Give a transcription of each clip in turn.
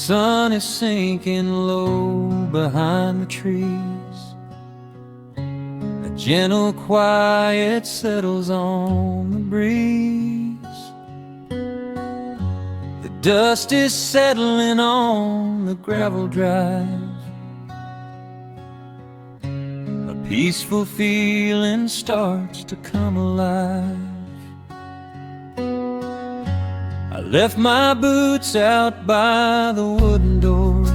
sun is sinking low behind the trees. A gentle quiet settles on the breeze. The dust is settling on the gravel drive. A peaceful feeling starts to come alive. I left my boots out by the wooden door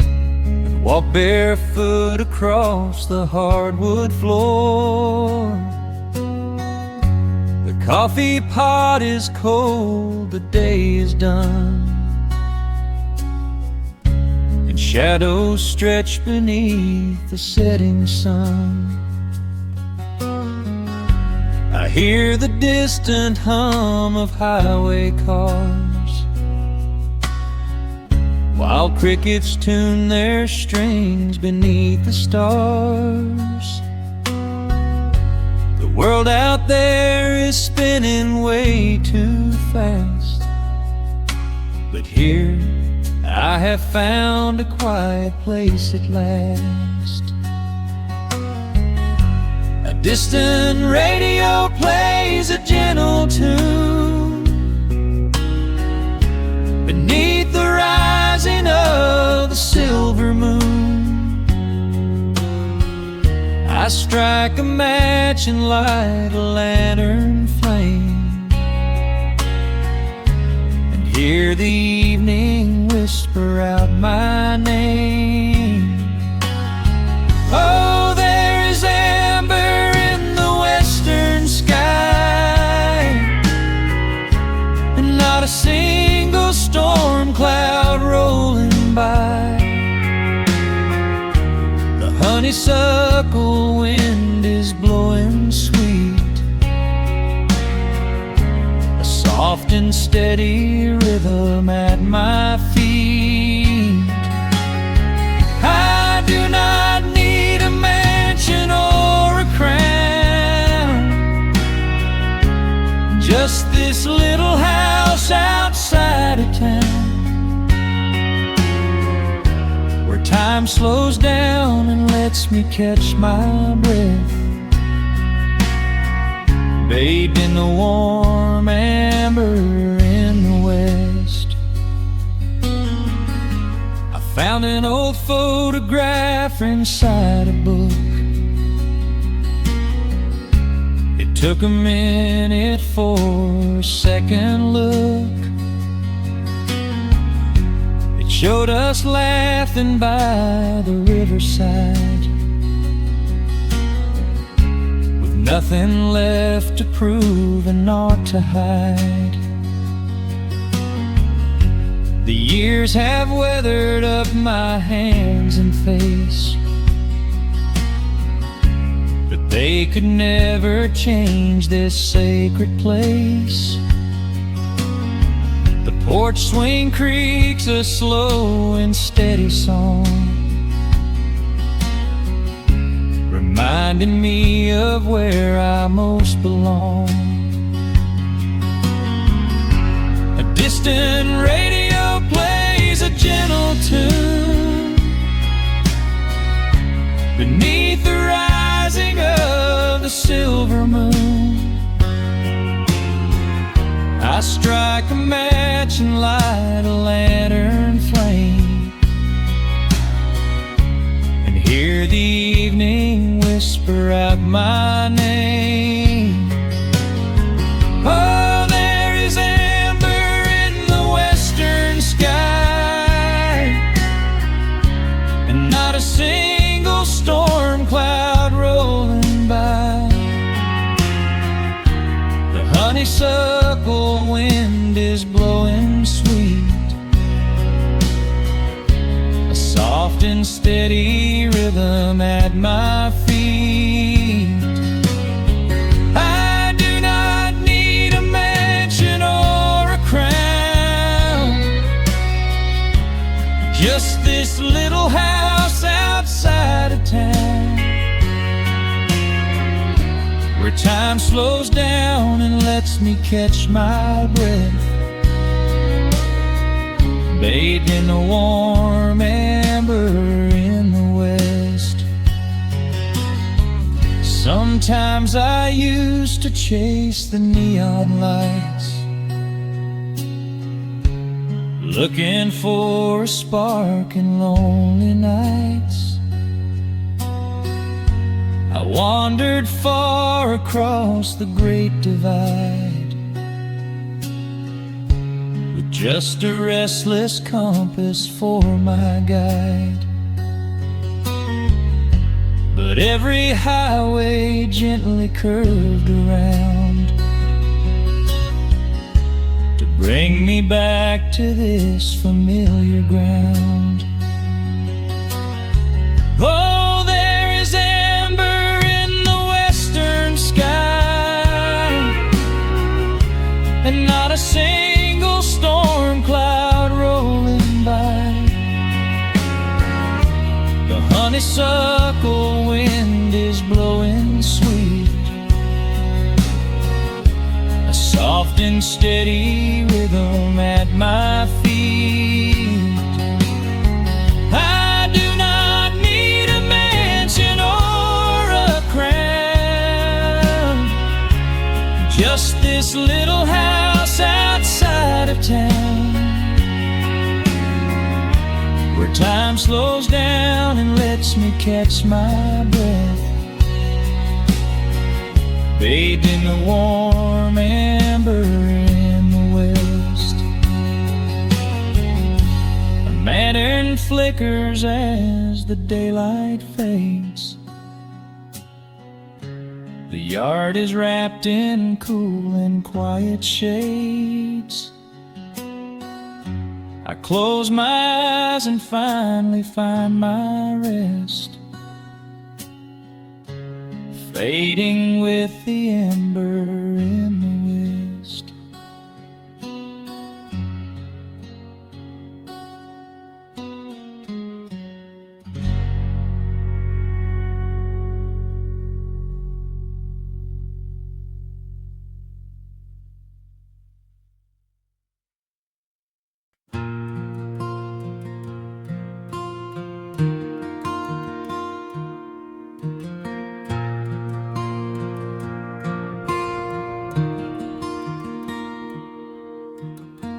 and walked barefoot across the hardwood floor. The coffee pot is cold, the day is done, and shadows stretch beneath the setting sun. I hear the distant hum of highway cars, while crickets tune their strings beneath the stars. The world out there is spinning way too fast, but here I have found a quiet place at last. A distant radio plays a gentle tune beneath the rising of the silver moon. I strike a match and light a lantern flame, and hear the evening whisper out my name. Oh, there is amber in the western sky, and not a single storm cloud rolling by. The honeysuckle wind is blowing sweet, a soft and steady rhythm at my feet. I do not need a mansion or a crown, just this little house outside of town, where time slows down and lets me catch my breath, bathed in the warm amber in the west. I found an old photograph inside a book. It took a minute for a second look. It showed us laughing by the riverside, with nothing left to prove and naught to hide. The years have weathered up my hands and face, but they could never change this sacred place. The porch swing creaks a slow and steady song, reminding me of where I most belong. A distant radio plays a gentle tune beneath the rising of the silver moon. I strike a match and light a lantern flame, and hear the evening whisper out my name. Oh, there is amber in the western sky, and not a single storm cloud rolling by. The honeysuckle wind is blowing sweet, a soft and steady rhythm at my feet. I do not need a mansion or a crown, just this little house outside of town, where time slows down and lets me catch my breath, bathed in the warm amber in the west. Sometimes I used to chase the neon lights, looking for a spark in lonely nights. I wandered far across the great divide, with just a restless compass for my guide. But every highway gently curved around to bring me back to this familiar ground. Oh, there is amber in the western sky, and not a single storm cloud rolling by. The honeysuckle wind is blowing sweet, a soft and steady rhythm at my feet. I do not need a mansion or a crown, just this little house outside of town, where time slows down and lets me catch my breath, bathed in the warm amber in the west. A lantern flickers as the daylight fades. The yard is wrapped in cool and quiet shades. I close my eyes and finally find my rest, fading with the ember in the west.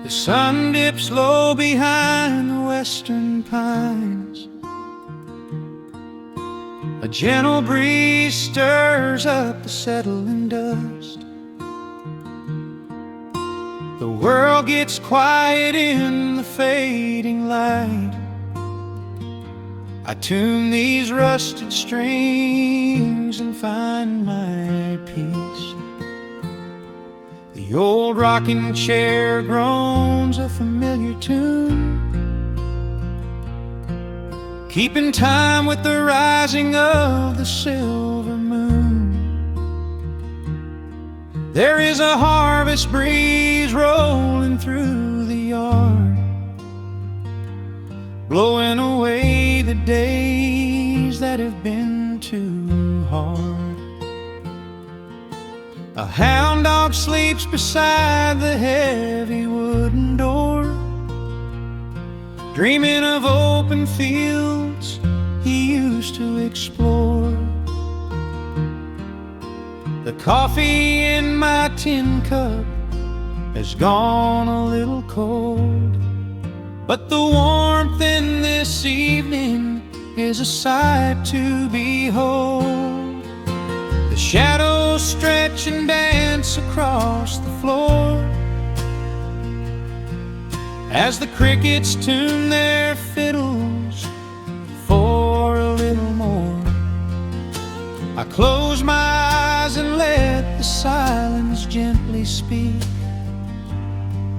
The sun dips low behind the western pines. A gentle breeze stirs up the settling dust. The world gets quiet in the fading light. I tune these rusted strings and find my peace. The old rocking chair groans a familiar tune, keeping time with the rising of the silver moon. There is a harvest breeze rolling through the yard, blowing away the days that have been too hard. A hound dog sleeps beside the heavy wooden door, dreaming of open fields he used to explore. The coffee in my tin cup has gone a little cold, but the warmth in this evening is a sight to behold. The shadows stretch and dance across the floor as the crickets tune their fiddles for a little more. I close my eyes and let the silence gently speak,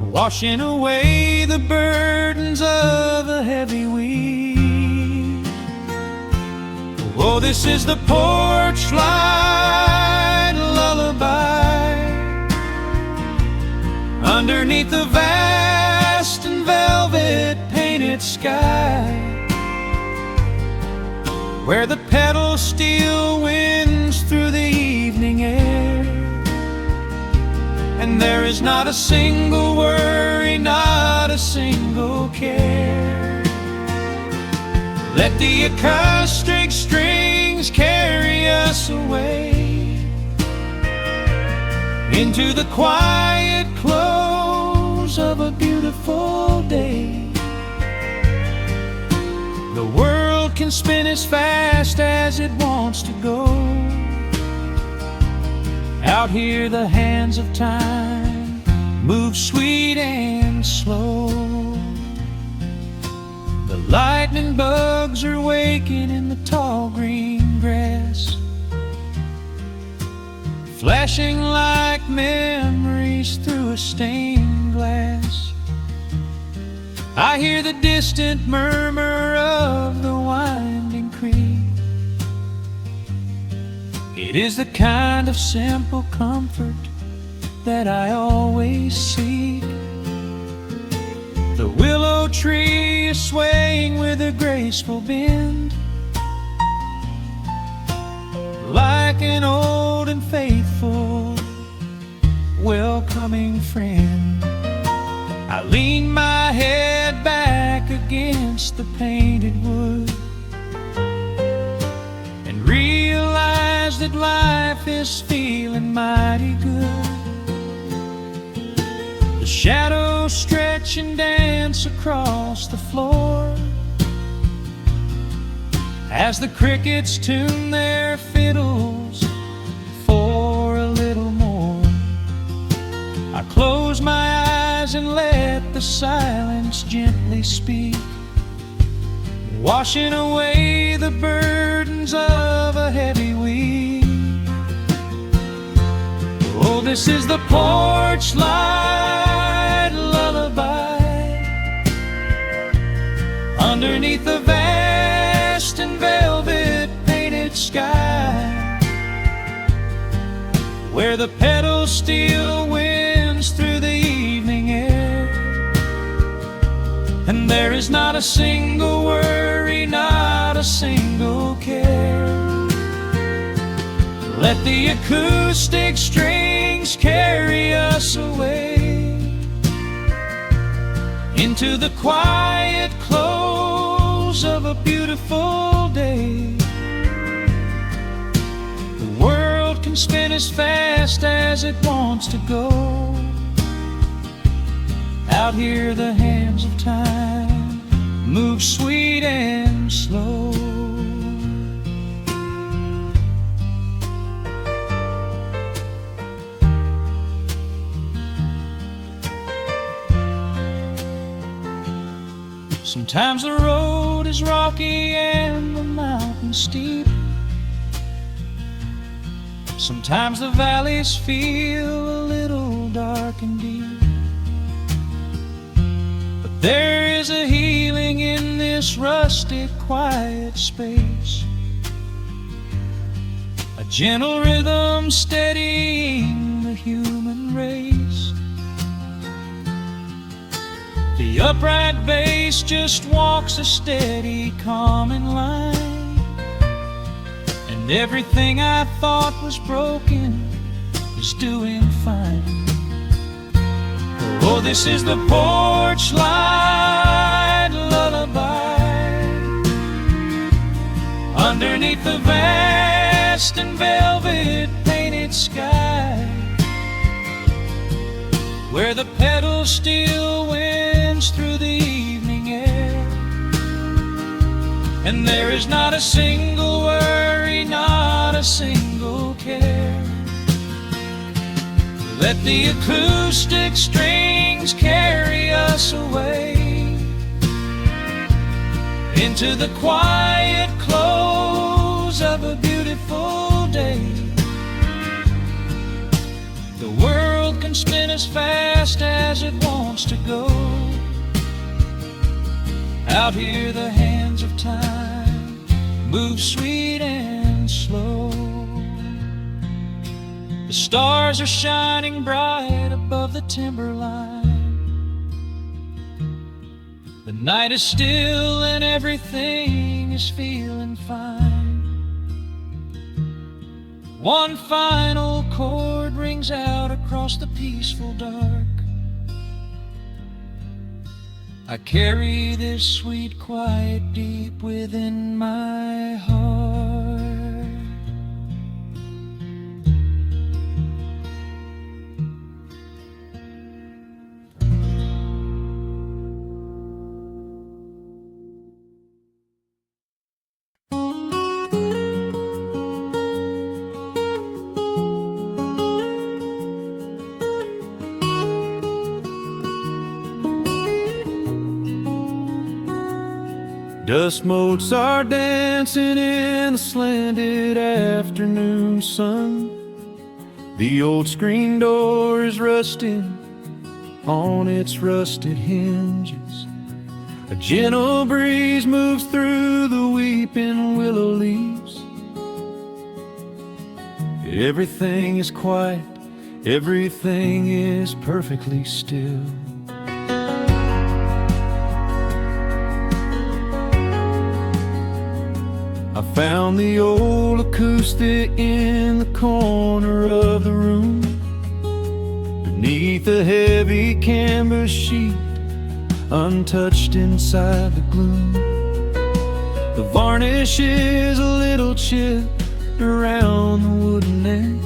washing away the burdens of a heavy week. Oh, this is the porch light lullaby underneath the vast and velvet painted sky, where the petals steal winds through the evening air, and there is not a single worry, not not a single care. Let the acoustic strings carry us away into the quiet close of a beautiful day. The world can spin as fast as it wants to go. Out here the hands of time move sweet and slow. The lightning bugs are waking in the tall green grass, flashing like memories through a stained glass. I hear the distant murmur of the winding creek. It is the kind of simple comfort that I always seek. The willow tree is swaying with a graceful bend, like an old and faithful welcoming friend. I lean my head back against the painted wood and realize that life is feeling mighty good. The shadows stretch and dance across the floor as the crickets tune their fiddles for a little more. I close my eyes and let the silence gently speak, washing away the burdens of a heavy week. Oh, this is the porch light lullaby underneath the vast and velvet painted sky, where the petals still winds through the evening air, and there is not a single worry, not a single care. Let the acoustic strings carry us away into the quiet close of a beautiful day. The world can spin as fast as it wants to go. Out here the hands of time move sweet and slow. Sometimes the road is rocky and the mountain steep. Sometimes the valleys feel a little dark and deep. But there is a healing in this rustic, quiet space, a gentle rhythm steadying the human race. The upright bass just walks a steady, calming line, and everything I thought was broken is doing fine. Oh, this is the porch light lullaby underneath the vast and velvet painted sky, where the petals still winds through the evening air, and there is not a single worry, not a single care. Let the acoustic strings carry us away into the quiet close of a beautiful day. The world can spin as fast as it wants to go. Out here the hands of time move sweet and slow. The stars are shining bright above the timberline. The night is still and everything is feeling fine. One final chord rings out across the peaceful dark, I carry this sweet quiet deep within my heart. Dust motes are dancing in the slanted afternoon sun. The old screen door is rusting on its rusted hinges. A gentle breeze moves through the weeping willow leaves. Everything is quiet, everything is perfectly still. I found the old acoustic in the corner of the room, beneath a heavy canvas sheet, untouched inside the gloom. The varnish is a little chipped around the wooden neck,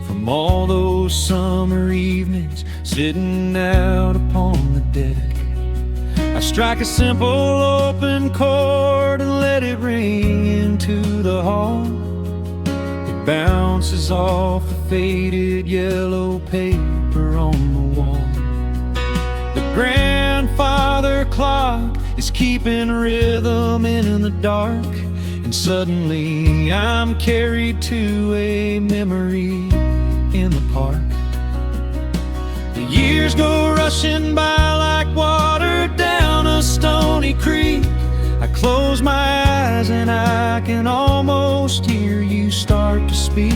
from all those summer evenings sitting out upon the deck. I strike a simple open chord and let it ring into the hall. It bounces off the faded yellow paper on the wall. The grandfather clock is keeping rhythm in the dark, and suddenly I'm carried to a memory in the park. The years go rushing by like water down a stony creek. I close my eyes and I can almost hear you start to speak.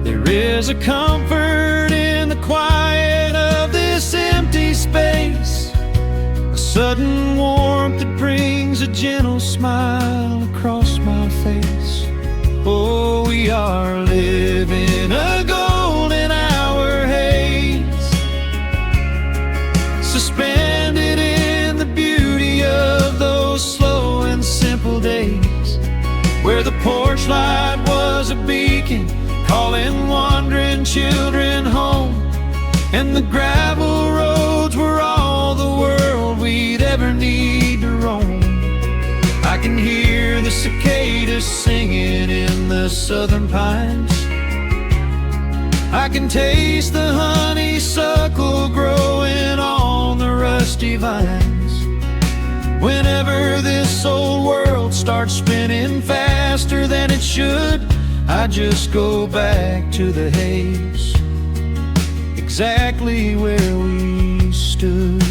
There is a comfort in the quiet of this empty space, a sudden warmth that brings a gentle smile across my face. Oh, we are living a golden hour haze, suspended in the beauty of those slow and simple days, where the porch light was a beacon calling wandering children home, and the gravel roads were all the world we'd ever need to roam. I can hear the cicadas singing in the southern pines. I can taste the honeysuckle growing on the rusty vines. Whenever this old world starts spinning faster than it should, I just go back to the haze, exactly where we stood.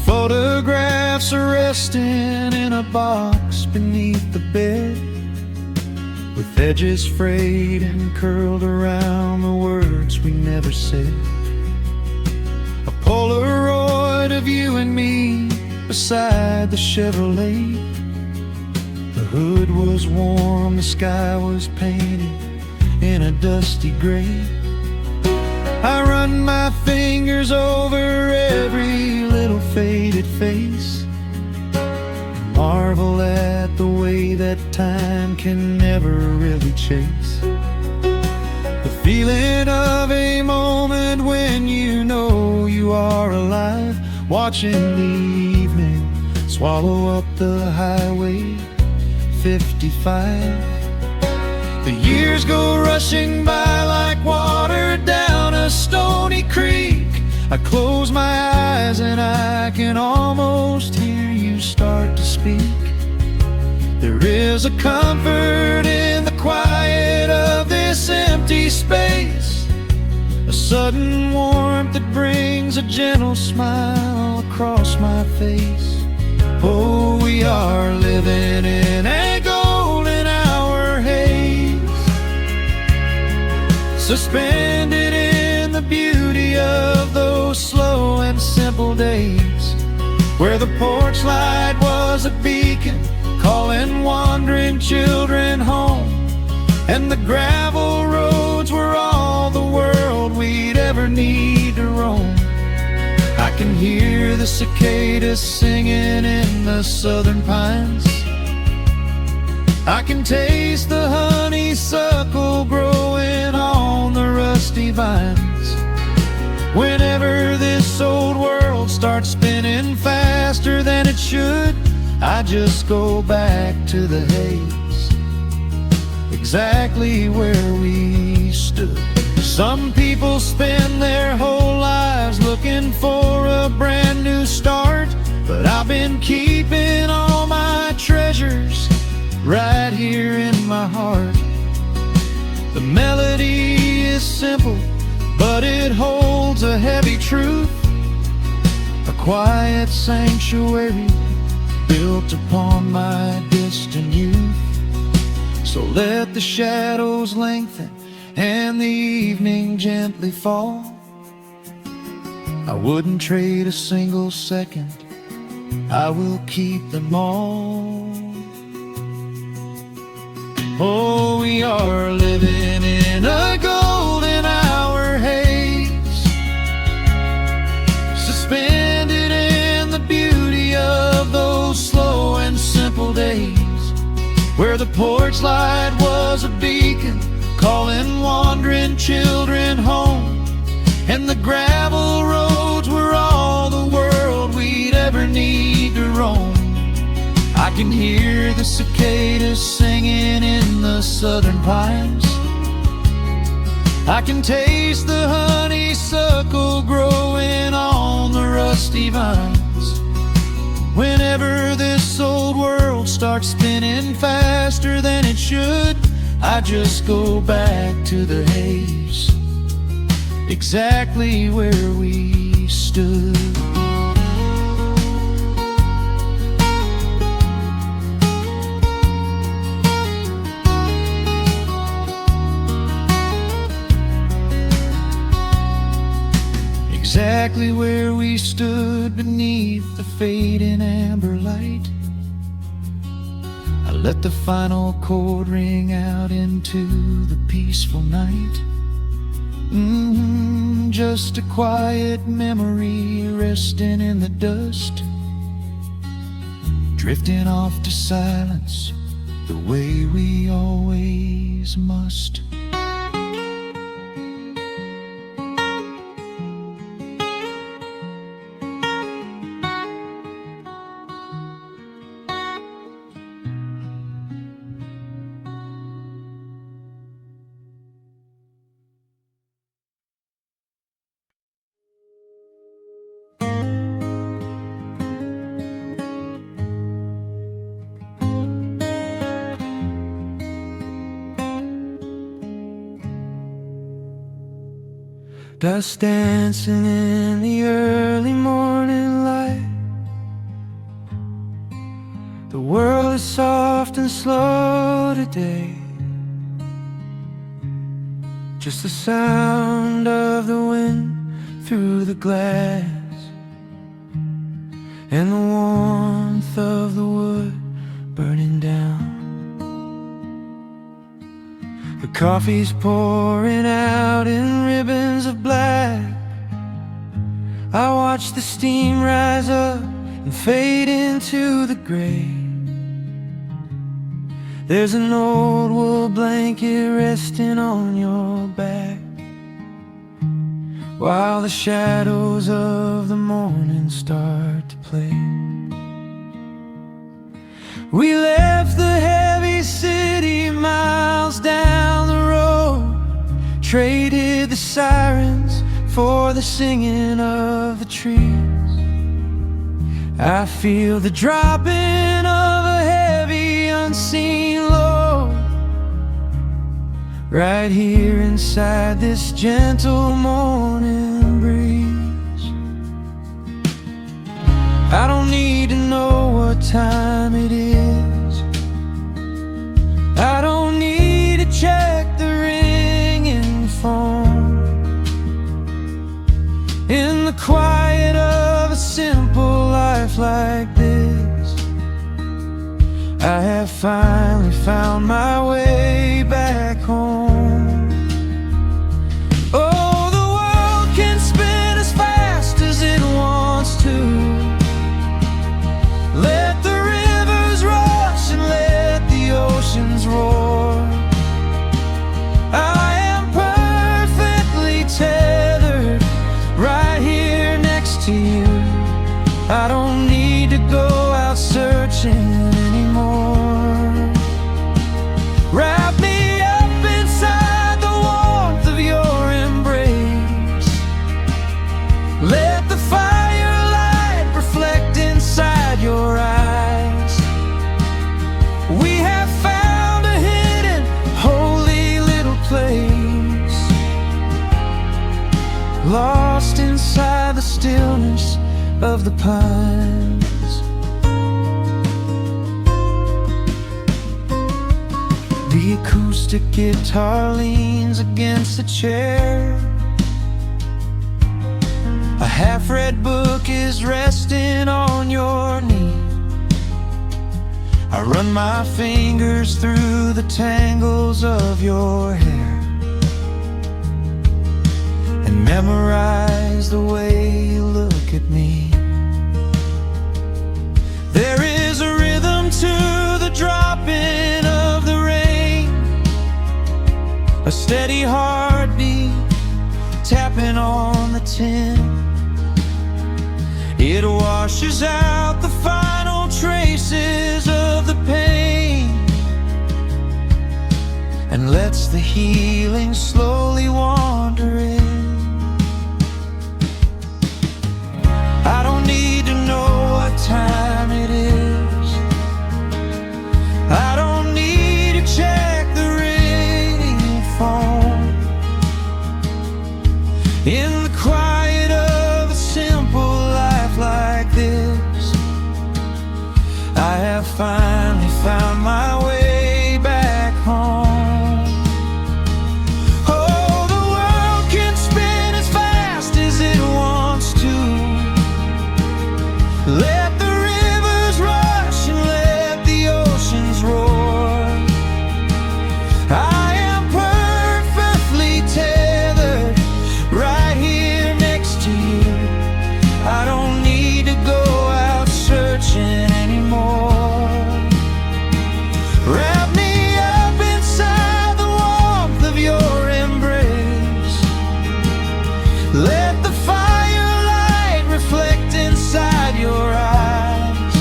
Photographs are resting in a box beneath the bed, with edges frayed and curled around the words we never said. A Polaroid of you and me beside the Chevrolet. The hood was warm, the sky was painted in a dusty gray. I run my fingers over every little faded face, marvel at the way that time can never really chase. The feeling of a moment when you know you are alive, watching the evening swallow up the highway 55. The years go rushing by like water down a stony creek. I close my eyes and I can almost hear you start to speak. There is a comfort in the quiet of this empty space, a sudden warmth that brings a gentle smile across my face. Oh, we are living in a golden hour haze, suspended in the beauty of those slow and simple days, where the porch light was a beacon calling wandering children home, and the gravel roads were all the world we'd ever need to roam. I can hear the cicadas singing in the southern pines. I can taste the honeysuckle growing on the rusty vines. Whenever this old world starts spinning faster than it should, I just go back to the haze, exactly where we stood. Some people spend their whole lives looking for a brand new start, but I've been keeping all my treasures right here in my heart. The melody is simple, but it holds a heavy truth, a quiet sanctuary built upon my distant youth. So let the shadows lengthen and the evening gently fall. I wouldn't trade a single second, I will keep them all. Oh, we are living in a golden hour haze, suspended in the beauty of those slow and simple days, where the porch light was a beacon calling wandering children home, and the gravel roads were all the world we'd ever need to roam. I can hear the cicadas singing in the southern pines. I can taste the honeysuckle growing on the rusty vines. Whenever this old world starts spinning faster than it should, I just go back to the haze, exactly where we stood. Exactly where we stood beneath the fading amber light. I let the final chord ring out into the peaceful night. Just a quiet memory resting in the dust, drifting off to silence the way we always must. Dust dancing in the early morning light. The world is soft and slow today. Just the sound of the wind through the glass, and the warmth of the wood burning down. The coffee's pouring out in ribbons of black. I watch the steam rise up and fade into the gray. There's an old wool blanket resting on your back, while the shadows of the morning start to play. We left the heavy city miles down the road, traded the sirens for the singing of the trees. I feel the dropping of a heavy unseen load right here inside this gentle morning breeze. I don't need to know what time it is. I don't need to check the ringing phone. In the quiet of a simple life like I have finally found my way back home. Oh, the world can spin as fast as it wants to. Let the rivers rush and let the oceans roar. I am perfectly tethered right here next to you. I don't need to go out searching anymore. Wrap me up inside the warmth of your embrace. Let the firelight reflect inside your eyes. We have found a hidden, holy little place, lost inside the stillness of the pines. The acoustic guitar leans against the chair. A half-read book is resting on your knee. I run my fingers through the tangles of your hair and memorize the way you look at me. There is a rhythm to the dropping of the rain, a steady heartbeat tapping on the tin. It washes out the final traces of the pain and lets the healing slowly wander in. I don't need to know what time it is. I don't need to check the ringing phone. In the quiet of a simple life like this, I have finally found my way back home. Oh, the world can spin as fast as it wants to. Let the rivers rush and let the oceans roar. I am perfectly tethered right here next to you. I don't need to go out searching anymore. Wrap me up inside the warmth of your embrace. Let the firelight reflect inside your eyes.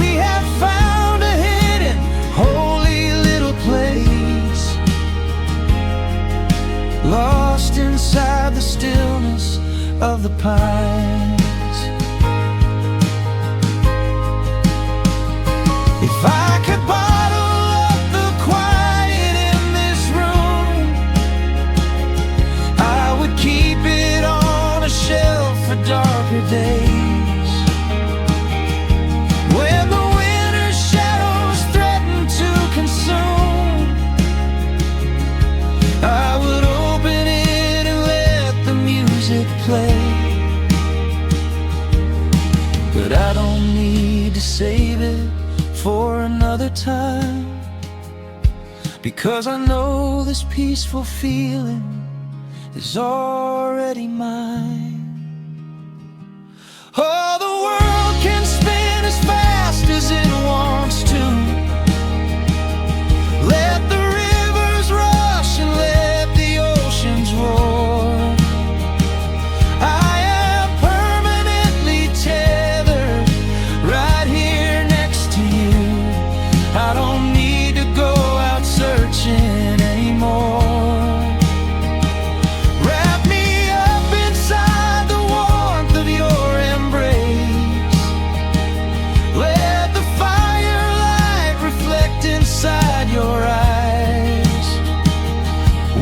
We have found a hidden, holy little place, lost inside the stillness of the pines. If I could bottle up the quiet in this room, I would keep it on a shelf for darker days. When the winter's shadows threaten to consume, I would open it and let the music play. But I don't need to save it for another time, because I know this peaceful feeling is already mine. Oh, the world can spin as fast as it wants to. Let the rivers rush and let the oceans roar. I am permanently tethered right here next to you. I don't need to go out searching anymore. Wrap me up inside the warmth of your embrace. Let the firelight reflect inside your eyes.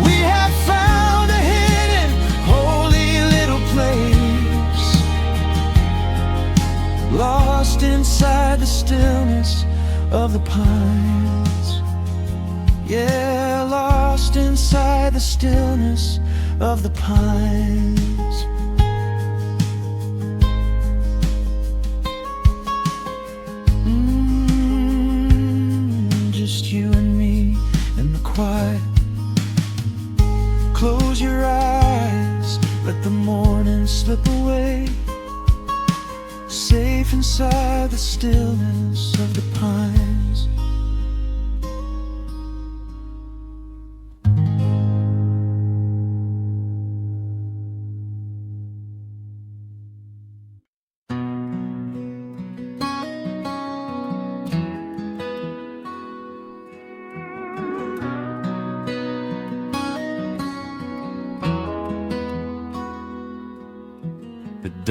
We have found a hidden, holy little place, lost inside the stillness of the pines. Yeah, lost inside the stillness of the pines.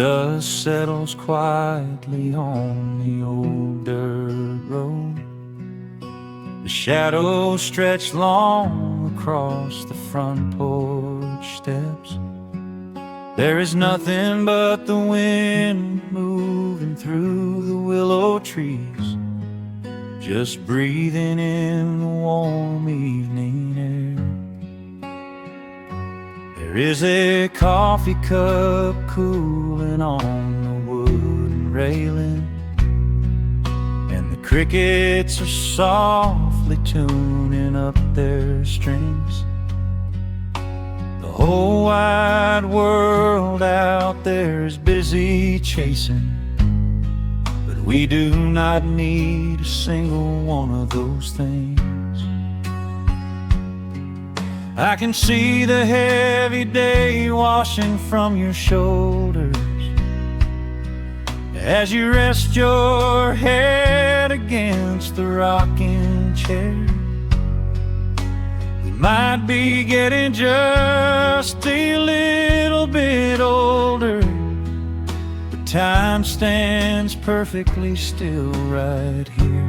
dust settles quietly on the old dirt road. The shadows stretch long across the front porch steps. There is nothing but the wind moving through the willow trees, just breathing in the warm evening air. There is a coffee cup cooling on the wooden railing, and the crickets are softly tuning up their strings. The whole wide world out there is busy chasing, but we do not need a single one of those things. I can see the heavy day washing from your shoulders as you rest your head against the rocking chair. We might be getting just a little bit older, but time stands perfectly still right here.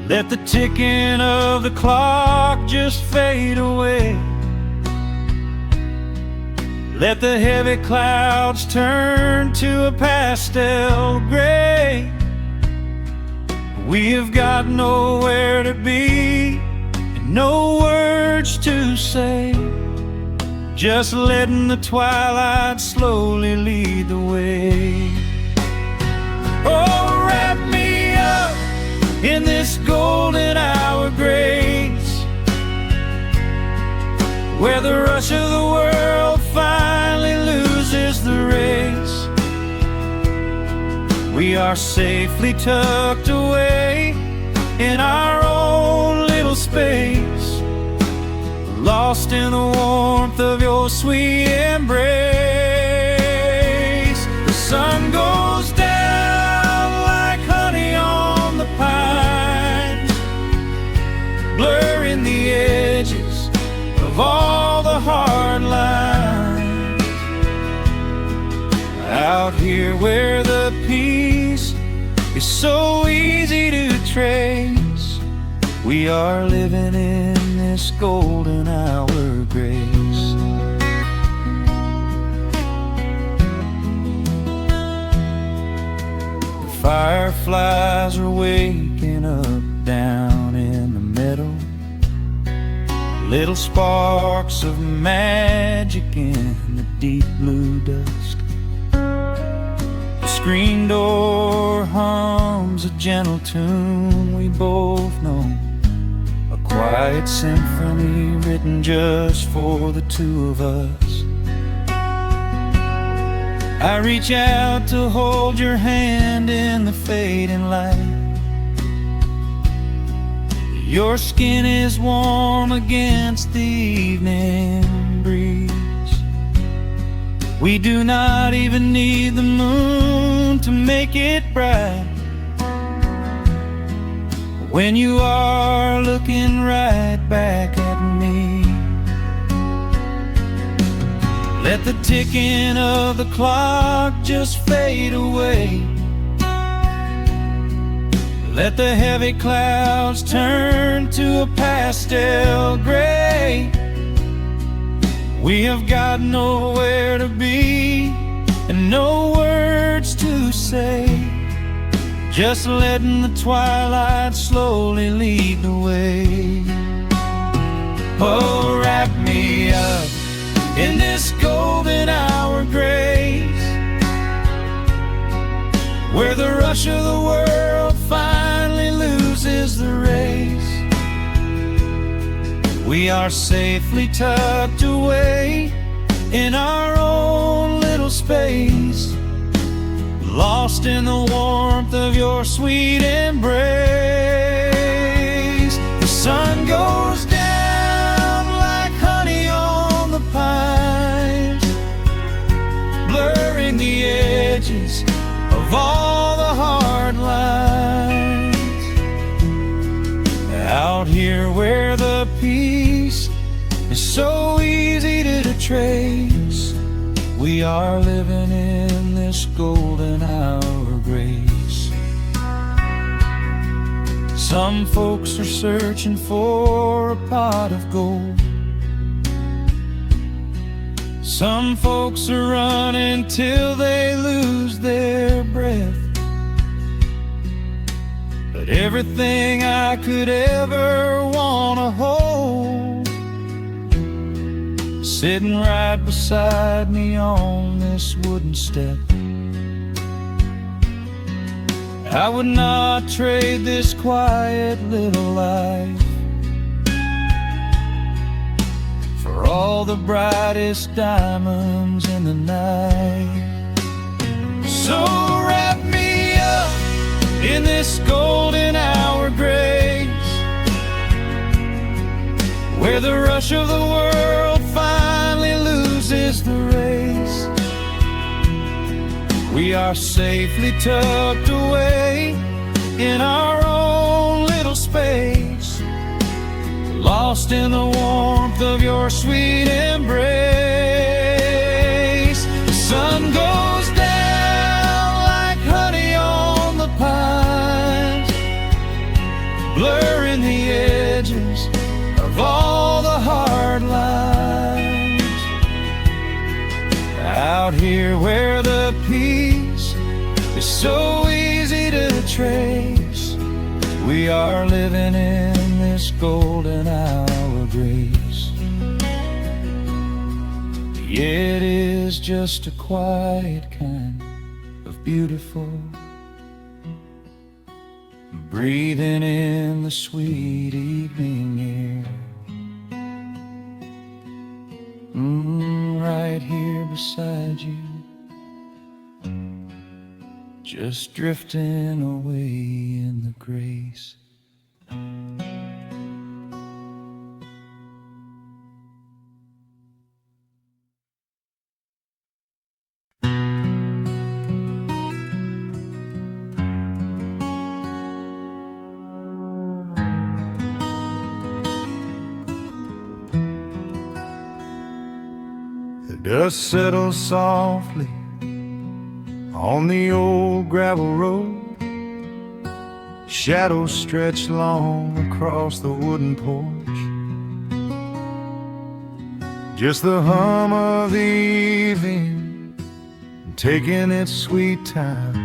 Let the ticking of the clock just fade away. Let the heavy clouds turn to a pastel gray. We have got nowhere to be and no words to say, just letting the twilight slowly lead the way. Oh, wrap me up in this golden hour grace, where the rush of the world finally loses the race. We are safely tucked away in our own little space, lost in the warmth of your sweet embrace. The sun goes down like honey on the pines, blurring the edges of all the hard lines. Out here where the peace is so easy to trace, we are living in this golden hour grace. The fireflies are waking up down in the meadow, little sparks of magic in the deep blue dusk. The screen door hums a gentle tune we both know, a quiet symphony written just for the two of us. I reach out to hold your hand in the fading light. Your skin is warm against the evening breeze. We do not even need the moon to make it bright, when you are looking right back at me. Let the ticking of the clock just fade away. Let the heavy clouds turn to a pastel gray. We have got nowhere to be and no words to say, just letting the twilight slowly lead the way. Oh, wrap me up in this golden hour grace, where the rush of the world finally loses the race. We are safely tucked away in our own little space, lost in the warmth of your sweet embrace. The sun goes down like honey on the pines, blurring the edges of all the hard lines. Out here where the peace is so easy to trace, we We are living in this golden hour grace. Some folks are searching for a pot of gold. Some folks are running till they lose their breath. But everything I could ever wanna hold, sitting right beside me on this wooden step. I would not trade this quiet little life for all the brightest diamonds in the night. So wrap me up in this golden hour grace, where the rush of the world finally loses the race. We are safely tucked away in our own little space, lost in the warmth of your sweet embrace. The sun goes down like honey on the pines, blurring the edges of all the hard lines. Out here where the peace is so easy to trace, we are living in this golden hour grace. It is just a quiet kind of beautiful, breathing in the sweet evening air. Right here beside you, just drifting away in the grace. The dust settles softly on the old gravel road. Shadows stretch long across the wooden porch. Just the hum of the evening taking its sweet time,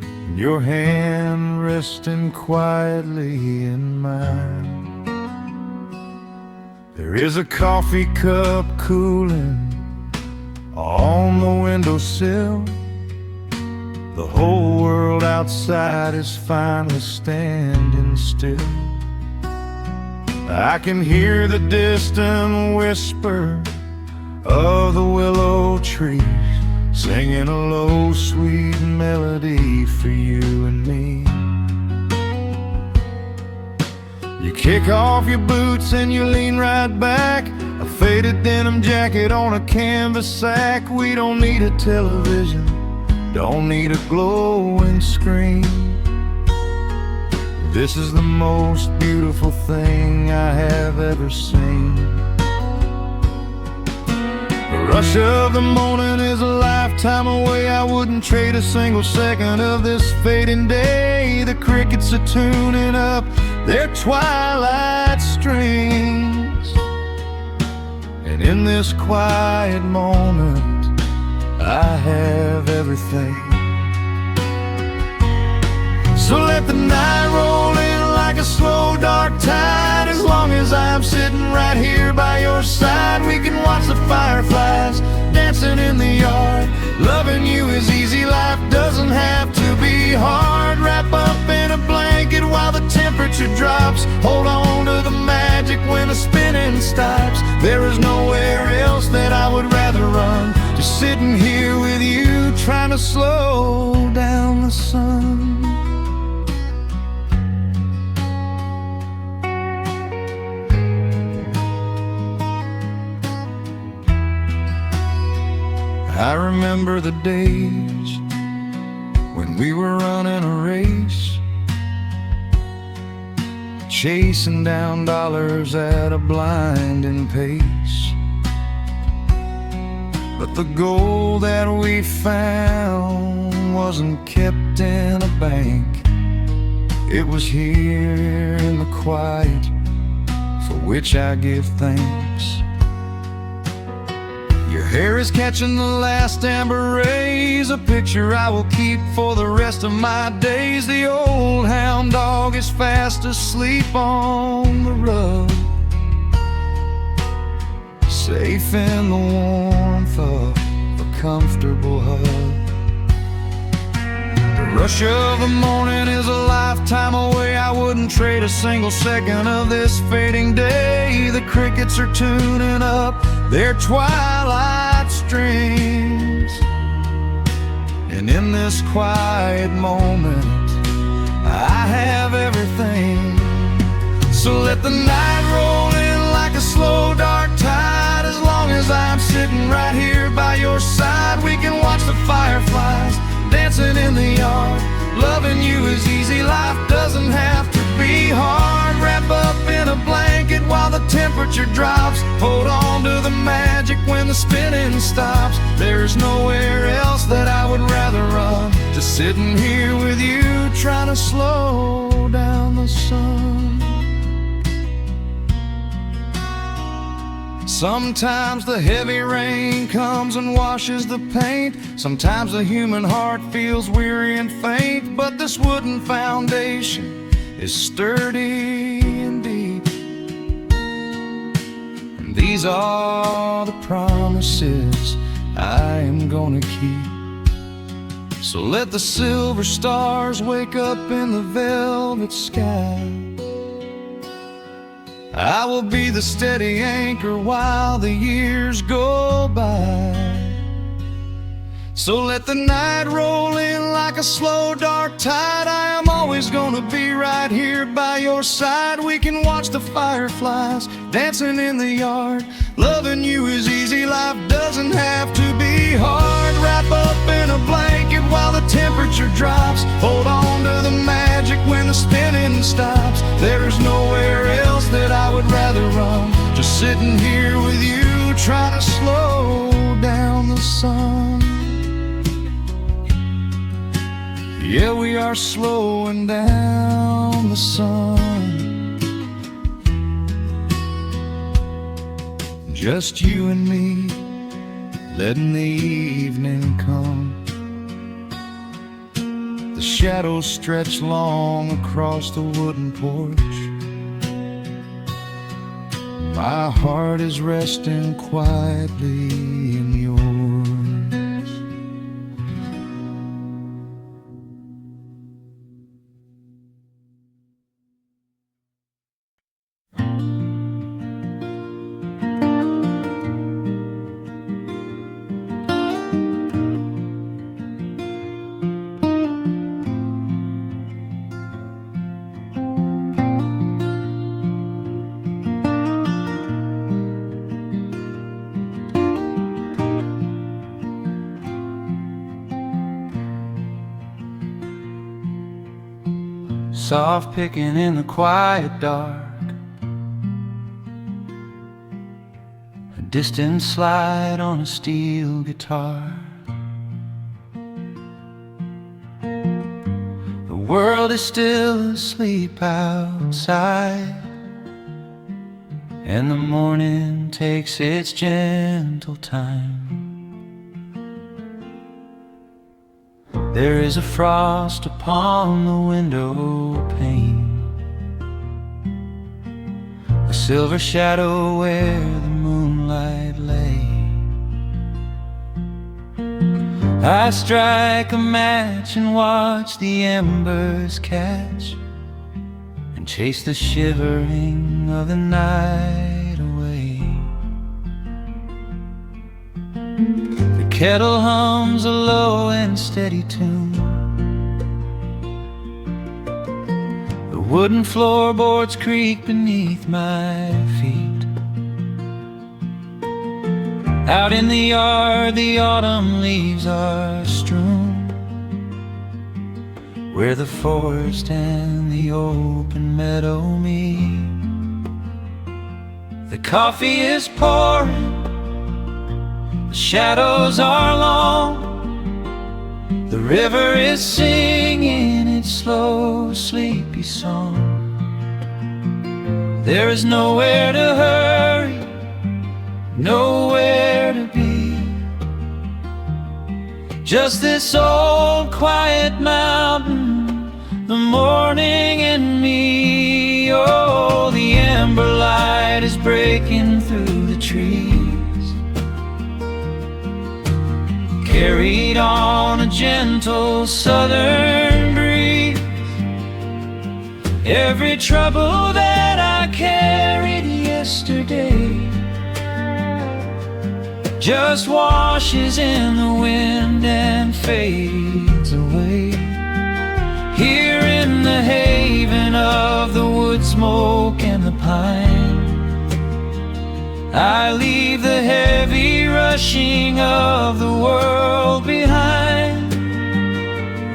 and your hand resting quietly in mine. There is a coffee cup cooling on the windowsill. The whole world outside is finally standing still. I can hear the distant whisper of the willow trees, singing a low, sweet melody for you and me. You kick off your boots and you lean right back, a faded denim jacket on a canvas sack. We don't need a television, don't need a glowing screen. This is the most beautiful thing I have ever seen. The rush of the morning is a lifetime away. I wouldn't trade a single second of this fading day. The crickets are tuning up their twilight strings, and in this quiet moment I have everything. So let the night roll in like a slow dark tide. As long as I'm sitting right here by your side, we can watch the fireflies dancing in the yard. Loving you is easy, life doesn't have to be hard. Wrap up in a blanket while the temperature drops. Hold on to the magic when the spinning stops. There is nowhere else that I would rather run, just sitting here with you, trying to slow down the sun. I remember the days when we were running a race, chasing down dollars at a blinding pace. But the gold that we found wasn't kept in a bank. It was here in the quiet, for which I give thanks. Your hair is catching the last amber rays, a picture I will keep for the rest of my days. The old hound dog is fast asleep on the rug, safe in the warmth of a comfortable hug. The rush of the morning is a lifetime away. I wouldn't trade a single second of this fading day. The crickets are tuning up their twilight strings, and in this quiet moment I have everything. So let the night roll in like a slow dark tide. As long as I'm sitting right here by your side, we can watch the fireflies dancing in the yard. Loving you is easy, life doesn't have to be hard. Wrap up in a blanket while the temperature drops. Hold on to the magic when the spinning stops. There's nowhere else that I would rather run, just sitting here with you, trying to slow down the sun. Sometimes the heavy rain comes and washes the paint. Sometimes the human heart feels weary and faint. But this wooden foundation is sturdy and deep, and these are the promises I am gonna keep. So let the silver stars wake up in the velvet sky. I will be the steady anchor while the years go by. So let the night roll in like a slow dark tide. I am always gonna be right here by your side. We can watch the fireflies dancing in the yard. Loving you is easy, life doesn't have to be hard. Wrap up in a blanket while the temperature drops. Hold on to the magic when the spinning stops. There's nowhere else that I would rather run, just sitting here with you, trying to slow down the sun. Yeah, we are slowing down the sun. Just you and me, letting the evening come. The shadows stretch long across the wooden porch. My heart is resting quietly in yours. Soft picking in the quiet dark, a distant slide on a steel guitar. The world is still asleep outside, and the morning takes its gentle time. There is a frost upon the window pane, a silver shadow where the moonlight lay. I strike a match and watch the embers catch, and chase the shivering of the night away. The kettle hums a low and steady tune. The wooden floorboards creak beneath my feet. Out in the yard, the autumn leaves are strewn, where the forest and the open meadow meet. The coffee is pouring, The shadows are long, the river is singing its slow, sleepy song. There is nowhere to hurry, nowhere to be, just this old quiet mountain, the morning and me. Oh, the amber light is breaking through the trees, carried on a gentle southern breeze. Every trouble that I carried yesterday just washes in the wind and fades away. Here in the haven of the wood smoke and the pine, I leave the heavy rushing of the world behind,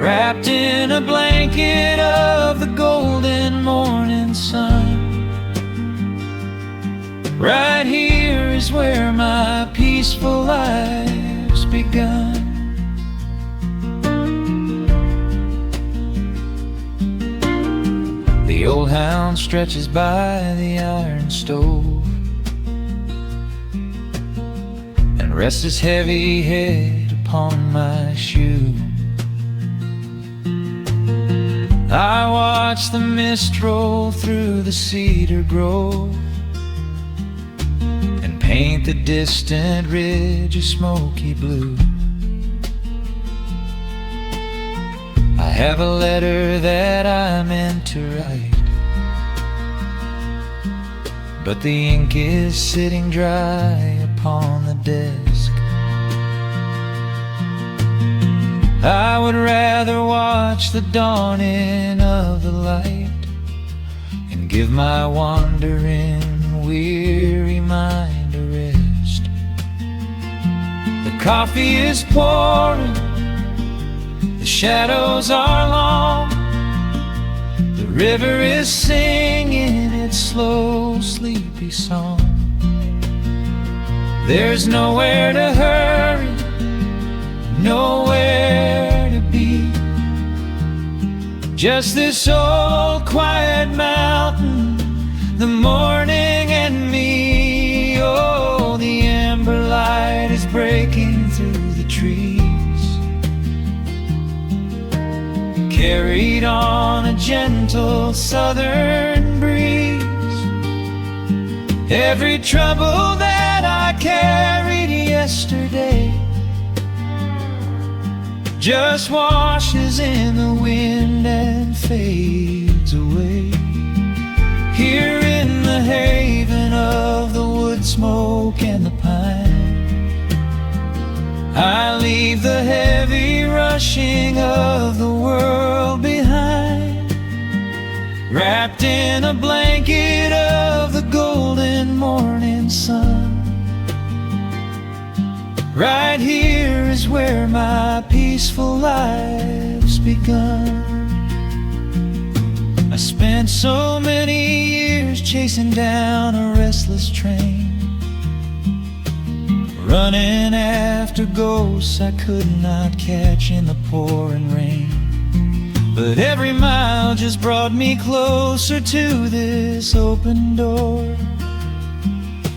wrapped in a blanket of the golden morning sun. Right here is where my peaceful life's begun. The old hound stretches by the iron stove and rests his heavy head upon my shoe. I watch the mist roll through the cedar grove and paint the distant ridge a smoky blue. I have a letter that I meant to write, but the ink is sitting dry upon the desk. I would rather watch the dawning of the light and give my wandering, weary mind a rest. The coffee is pouring, the shadows are long, the river is singing its slow, sleepy song. There's nowhere to hurry, nowhere to be, just this old quiet mountain, the morning and me. Oh, the amber light is breaking through the trees, carried on a gentle southern breeze. Every trouble that I carried yesterday just washes in the wind and fades away. Here in the haven of the wood smoke and the pine, I leave the heavy rushing of the world behind, wrapped in a blanket of the golden morning sun. Right here is where my peaceful life's begun. I spent so many years chasing down a restless train, running after ghosts I could not catch in the pouring rain. But every mile just brought me closer to this open door,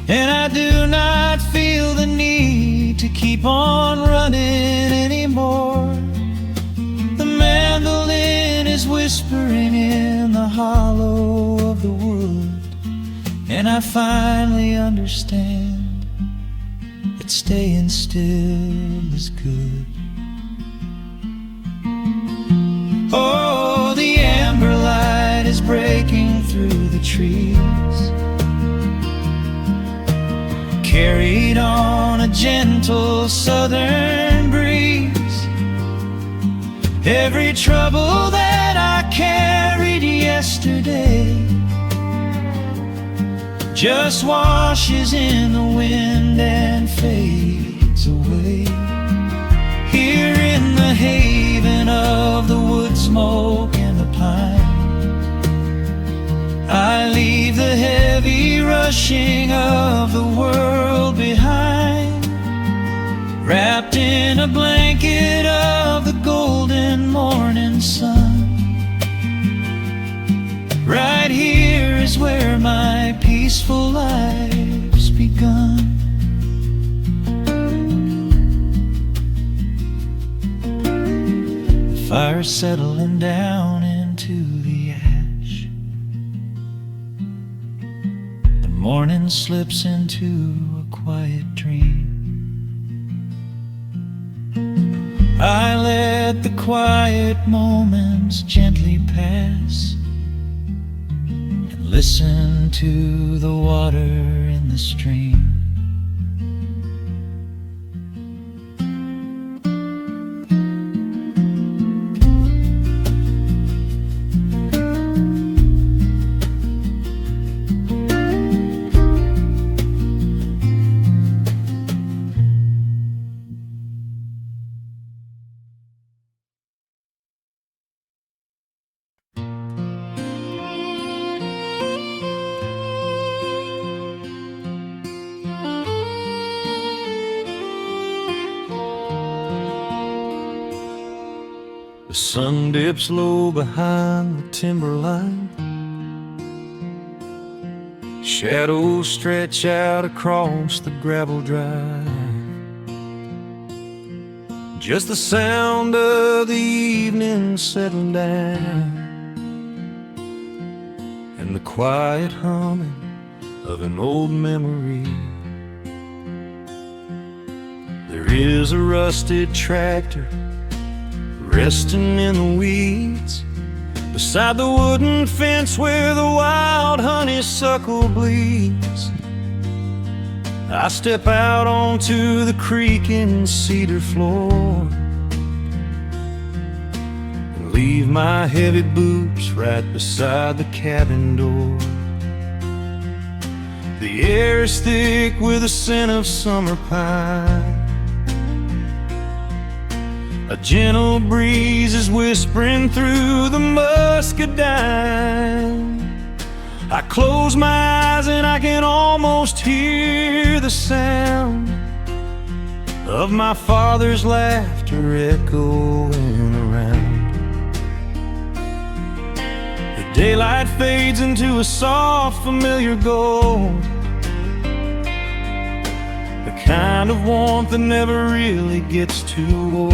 and I do not feel the need to keep on running anymore. The mandolin is whispering in the hollow of the wood, and I finally understand that staying still is good. Oh, the amber light is breaking through the trees, carried on a gentle southern breeze. Every trouble that I carried yesterday just washes in the wind and fades away. Here in the haven of the wood smoke and the pine, I leave the heavy rushing of the world behind, wrapped in a blanket of the golden morning sun. Right here is where my peaceful life's begun. The fire settling down into the ash. The morning slips into a quiet dream. I let the quiet moments gently pass and listen to the water in the stream. The sun dips low behind the timberline. Shadows stretch out across the gravel drive. Just the sound of the evening settling down, and the quiet humming of an old memory. There is a rusted tractor resting in the weeds beside the wooden fence where the wild honeysuckle bleeds. I step out onto the creaking cedar floor and leave my heavy boots right beside the cabin door. The air is thick with the scent of summer pine. A gentle breeze is whispering through the muscadine. I close my eyes and I can almost hear the sound of my father's laughter echoing around. The daylight fades into a soft, familiar gold, the kind of warmth that never really gets too old.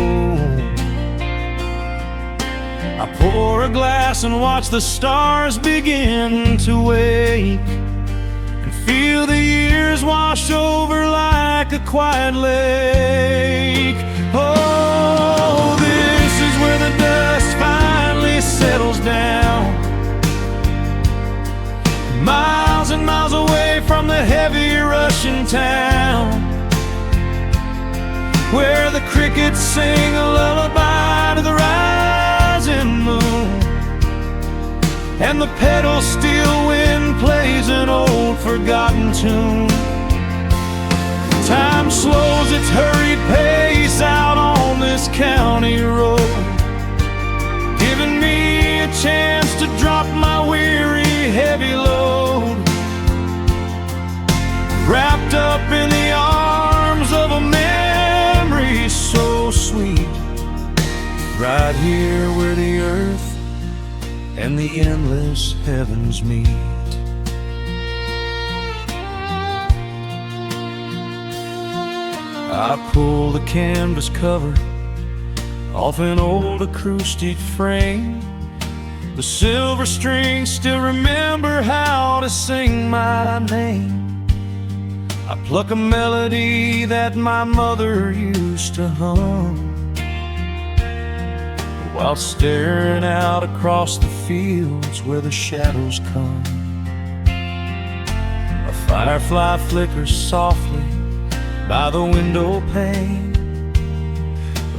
I pour a glass and watch the stars begin to wake, and feel the years wash over like a quiet lake. Oh, this is where the dust finally settles down, miles and miles away from the heavy Russian town, where the crickets sing a lullaby to the rising moon, and the pedal steel wind plays an old forgotten tune. Time slows its hurried pace out on this county road, giving me a chance to drop my weary heavy load, wrapped up in the arms of a memory so sweet, right here where the earth and the endless heavens meet. I pull the canvas cover off an old acoustic frame. The silver strings still remember how to sing my name. I pluck a melody that my mother used to hum while staring out across the fields where the shadows come. A firefly flickers softly by the window pane,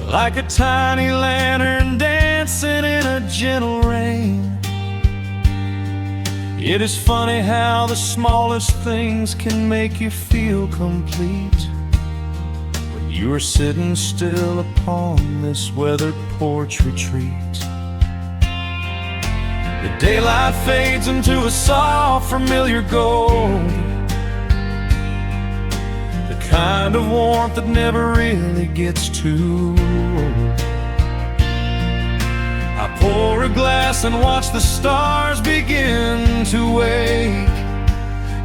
like a tiny lantern dancing in a gentle rain. It is funny how the smallest things can make you feel complete when you are sitting still upon this weathered porch retreat. The daylight fades into a soft, familiar gold, the kind of warmth that never really gets too old. I pour a glass and watch the stars begin to wake,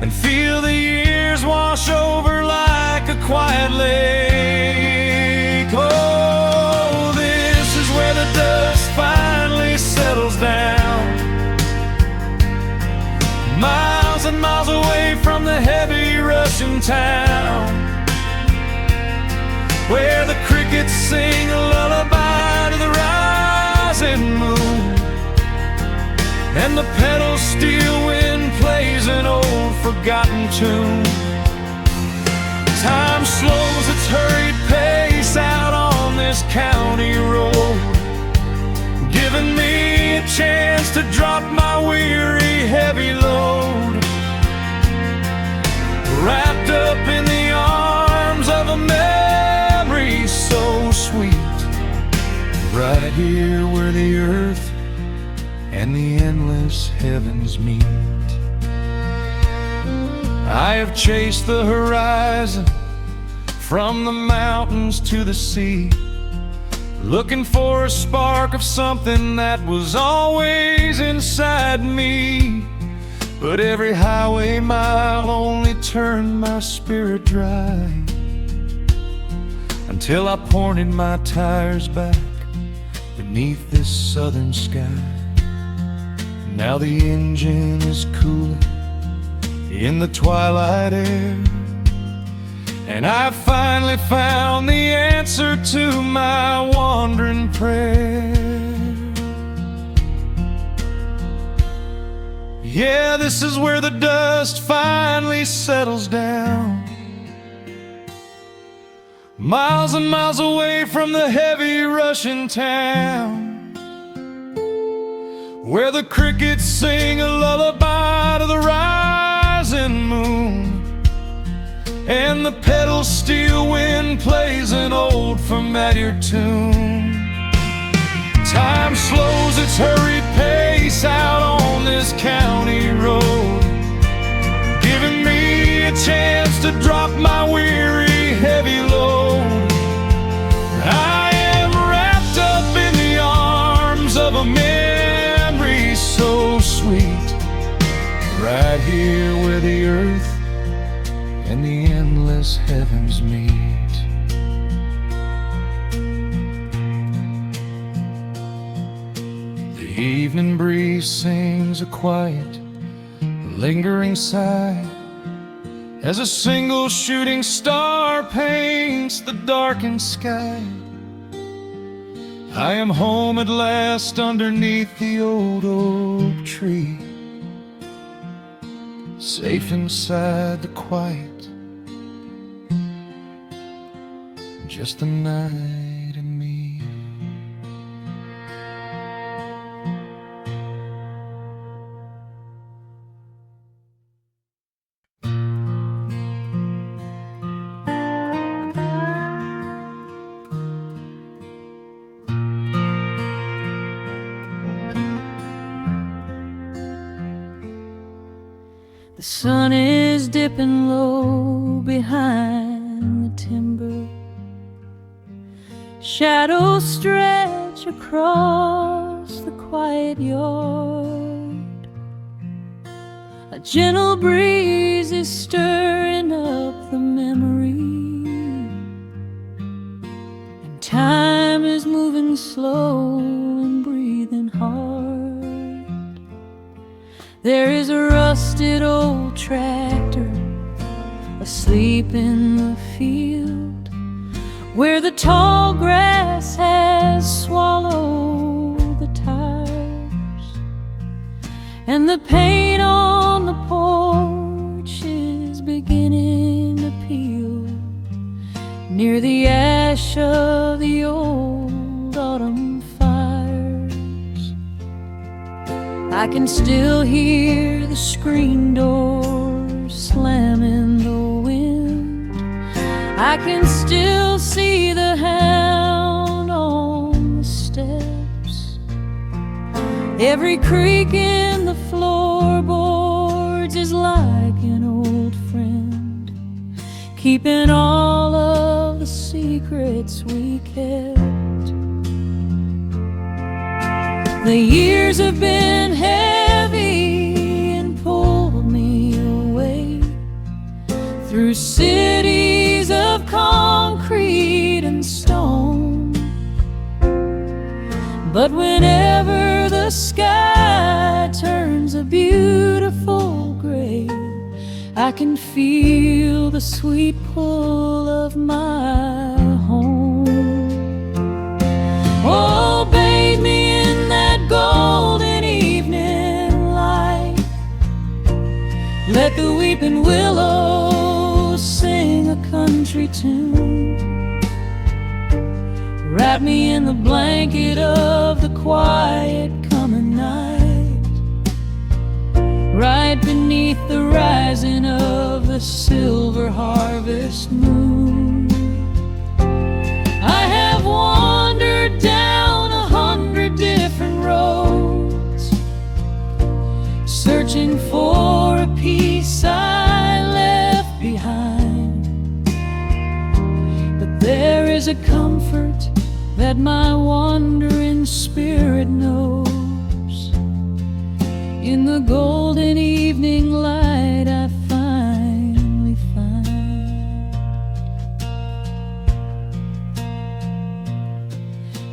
and feel the years wash over like a quiet lake. Oh, this is where the dust finally settles down, miles and miles away from the heavy Russian town, where the crickets sing a lullaby to the rising moon, and the pedal steel wind plays an old forgotten tune. Time slows its hurried pace out on this county road, giving me a chance to drop my weary heavy load, wrapped up in the arms of a memory so sweet, right here where the earth and the endless heavens meet. I have chased the horizon, from the mountains to the sea, looking for a spark of something that was always inside me. But every highway mile only turned my spirit dry, until I pointed my tires back beneath this southern sky. Now the engine is cooling in the twilight air, and I've finally found the answer to my wandering prayer. Yeah, this is where the dust finally settles down, miles and miles away from the heavy Russian town, where the crickets sing a lullaby to the rising moon, and the pedal steel wind plays an old familiar tune. Time slows its hurried pace out on this county road, giving me a chance to drop my weary heavy load. I am wrapped up in the arms of a memory so sweet, right here where the earth and the endless heavens meet. The evening breeze sings a quiet, lingering sigh, as a single shooting star paints the darkened sky. I am home at last underneath the old oak tree, safe inside the quiet, just the night and me. The sun is dipping low behind the timber, shadows stretch across the quiet yard. A gentle breeze is stirring up the memory, and time is moving slow and breathing hard. There is a rusted old tractor asleep in the field, where the tall grass has swallowed the tires, and the paint on the porch is beginning to peel near the ash of the old autumn fires. I can still hear the screen door slam in the wind. I can still see the hound on the steps. Every creak in the floorboards is like an old friend keeping all of the secrets we kept. The years have been heavy and pulled me away through cities of concrete and stone. But whenever the sky turns a beautiful gray, I can feel the sweet pull of my home. Oh, bathe me in that golden evening light. Let the weeping willows sing a country tune. Wrap me in the blanket of the quiet coming night, right beneath the rising of the silver harvest moon. I have wandered down 100 different roads, searching for a piece I left behind. But there is a comfort that my wandering spirit knows. In the golden evening light I finally find.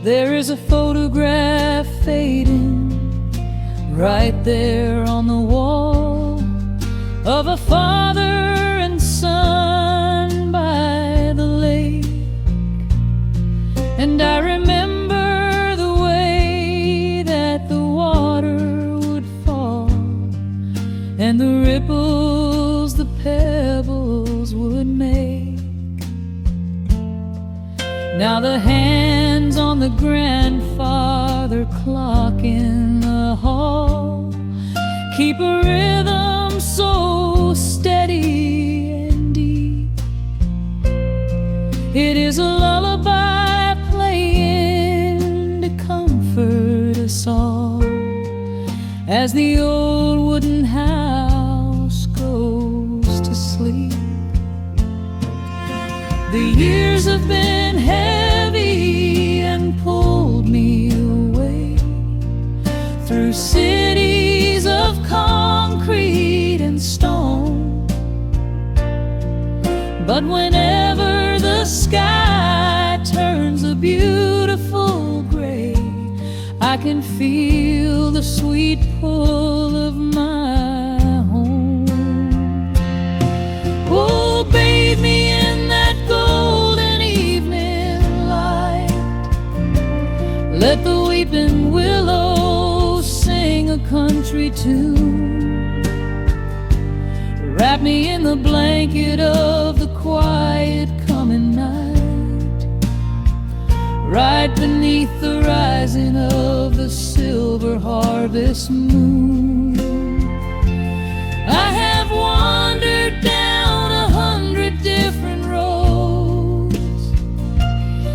There is a photograph fading right there on the wall of a father and son by the lake. And I remember the way that the water would fall, and the ripples the pebbles would make. Now the hands on the grandfather clock in the hall keep a rhythm so steady and deep. It is a lullaby playing to comfort us all as the old wooden house goes to sleep. The years have been heavy and pulled me away through cities of concrete and stone. But whenever the sky turns a beautiful gray, I can feel the sweet pull of my home. Oh, bathe me in that golden evening light. Let the weeping willows sing a country tune. Wrap me in the blanket of the quiet coming night, right beneath the rising of the silver harvest moon. I have wandered down 100 different roads,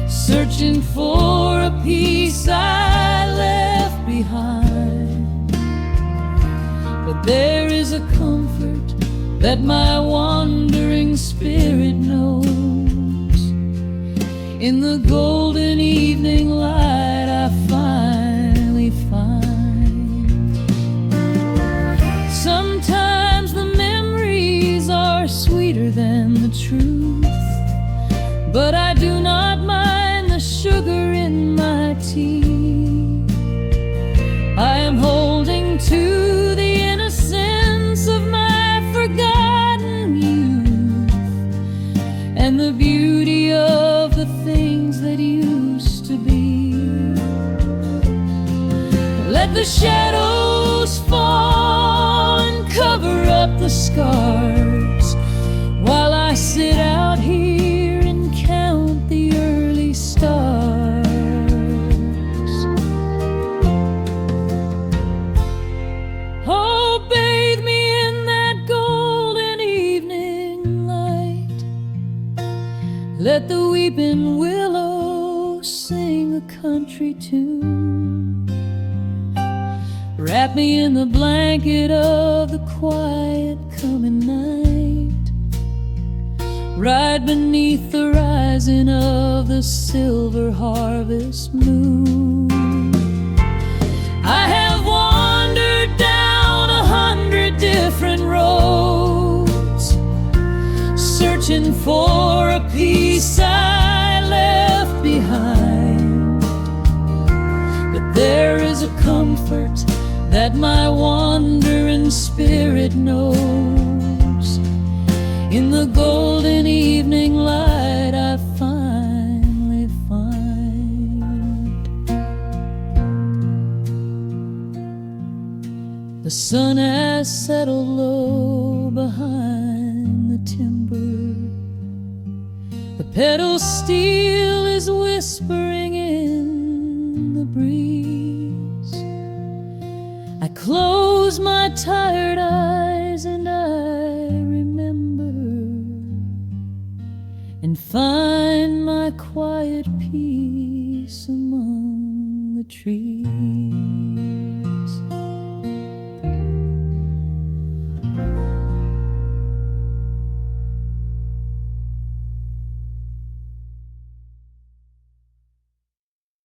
searching for a piece I left behind. But there is a comfort that my wandering spirit knows. In the golden evening light I finally find. Sometimes the memories are sweeter than the truth, but I do not mind the sugar in my tea. I am holding to the innocence of my forgotten youth and the beauty of the things that used to be. Let the shadows fall and cover up the scars while I sit out here and count the early stars. Oh, bathe me in that golden evening light. Let the weeping willow sing a country tune. Wrap me in the blanket of the quiet coming night, right beneath the rising of the silver harvest moon. I have wandered down 100 different roads, searching for a piece I left behind. But there is a comfort that my wandering spirit knows. In the golden evening light I finally find. The sun has settled low behind the timber. The pedal steel is whispering in the breeze. I close my tired eyes and I remember, and find my quiet